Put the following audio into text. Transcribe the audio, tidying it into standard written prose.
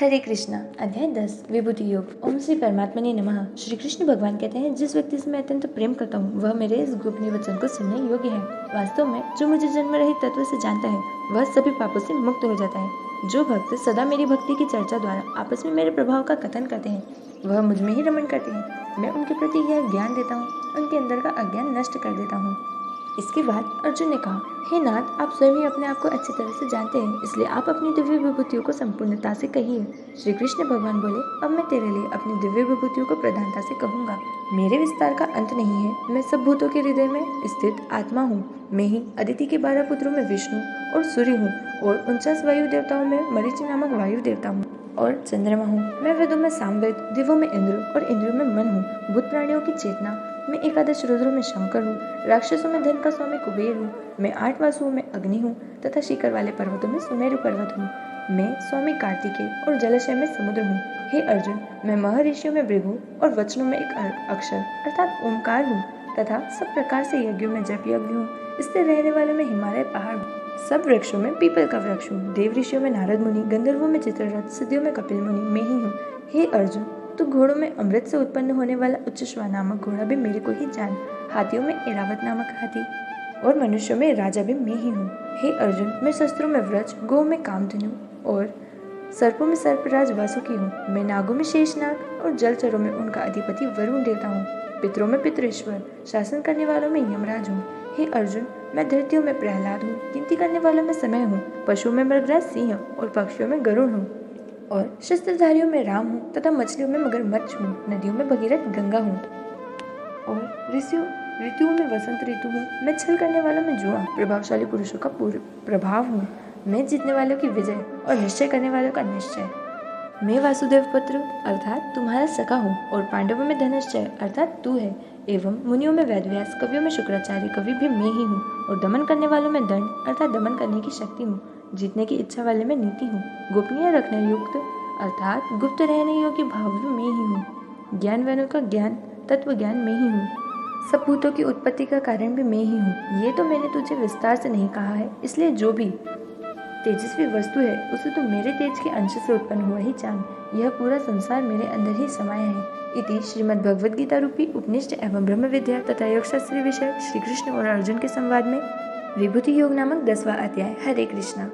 हरे कृष्णा। अध्याय 10 विभूति योग। ओम श्री परमात्मा ने नमः। श्री कृष्ण भगवान कहते हैं, जिस व्यक्ति से मैं अत्यंत प्रेम करता हूँ वह मेरे इस गोपनीय वचन को सुनने योग्य है। वास्तव में जो मुझे जन्म रहित तत्व से जानता है वह सभी पापों से मुक्त हो जाता है। जो भक्त सदा मेरी भक्ति की चर्चा द्वारा आपस में मेरे प्रभाव का कथन करते हैं वह मुझ में ही रमण करते हैं। मैं उनके प्रति यह ज्ञान देता हूँ, उनके अंदर का अज्ञान नष्ट कर देता हूँ। इसके बाद अर्जुन ने कहा, हे नाथ, आप स्वयं ही अपने आप को अच्छी तरह से जानते हैं, इसलिए आप अपनी दिव्य विभूतियों को संपूर्णता से कहिए। श्री कृष्ण भगवान बोले, अब मैं तेरे लिए अपनी दिव्य विभूतियों को प्रधानता से कहूँगा। मेरे विस्तार का अंत नहीं है। मैं सब भूतों के हृदय में स्थित आत्मा हूँ। मैं ही अदिति के 12 पुत्रों में विष्णु और सूर्य हूँ और 49 वायु देवताओं में मरीचि नामक वायु देवता हूँ और चंद्रमा हूँ। मैं वेदों में सामवेद, दिवों में इंद्र और इंद्रियों में मन हूँ। भूत प्राणियों की चेतना, मैं एकादश रुद्रों में शंकर हूँ। राक्षसों में धन का स्वामी कुबेर हूँ। मैं 8 वासुओं में अग्नि हूँ तथा शिखर वाले पर्वतों में सुमेरु पर्वत हूँ। मैं स्वामी कार्तिकेय और जलाशय में समुद्र हूँ। हे अर्जुन, मैं महर्षियों में भृगु और वचनों में एक अक्षर अर्थात ओमकार हूँ तथा सब प्रकार से यज्ञों में जप यज्ञ हूँ। इससे रहने वाले में हिमालय पहाड़ हूँ। सब वृक्षों में पीपल का वृक्ष हूँ। देव ऋषियों में नारद मुनि, गंधर्वों में चित्ररथ, सिद्धियों में कपिल मुनि मैं ही हूँ। हे अर्जुन, तो घोड़ों में अमृत से उत्पन्न होने वाला उच्चश्वा नामक घोड़ा भी मेरे को ही जान। हाथियों में ऐरावत नामक हाथी और मनुष्यों में राजा भी मैं ही हूँ। हे अर्जुन, मैं शस्त्रों में व्रज, गौ में कामधेनु और सर्पों में सर्पराज वासुकी हूँ। मैं नागों में शेषनाग और जलचरों में उनका अधिपति वरुण देवता हूँ। पितरों में पितरेश्वर, शासन करने वालों में यमराज हूँ। हे अर्जुन, मैं धरतियों में प्रहलाद हूँ। गिनती करने वालों में समय हूँ। पशुओं में मृगराज सिंह और पक्षियों में गरुड़ हूँ और शस्त्रधारियों में राम हूँ तथा मछलियों में मगरमच्छ हूँ। नदियों में भगीरथ गंगा हूँ और ऋतुओं में वसंत ऋतु हूँ। मैं छल करने वालों में जुआ, प्रभावशाली पुरुषों का प्रभाव हूँ। मैं जीतने वालों की विजय और निश्चय करने वालों का निश्चय। मैं वासुदेव पुत्र अर्थात तुम्हारा सखा हूँ और पांडवों में धनंजय अर्थात तू है। एवं मुनियों में वेदव्यास, कवियों में शुक्राचार्य कवि भी मैं ही हूँ और दमन करने वालों में दंड अर्थात दमन करने की शक्ति हूँ। जीतने की इच्छा वाले में नीति हूँ। गोपनीय रखने युक्त अर्थात गुप्त रहने योग्य भाव भी मैं ही हूँ। ज्ञान वालों का ज्ञान तत्व ज्ञान मैं ही हूँ। सब भूतों की उत्पत्ति का कारण भी मैं ही हूँ। ये तो मैंने तुझे विस्तार से नहीं कहा है, इसलिए जो भी तेजस्वी वस्तु है उसे तो मेरे तेज के अंश से उत्पन्न हुआ ही जान। यह पूरा संसार मेरे अंदर ही समाया है। इति श्रीमद् भगवद गीता रूपी उपनिषद एवं ब्रह्म विद्या तथा योग शास्त्र विषय श्री कृष्ण और अर्जुन के संवाद में विभूति योग नामक 10वां अध्याय। हरे कृष्णा।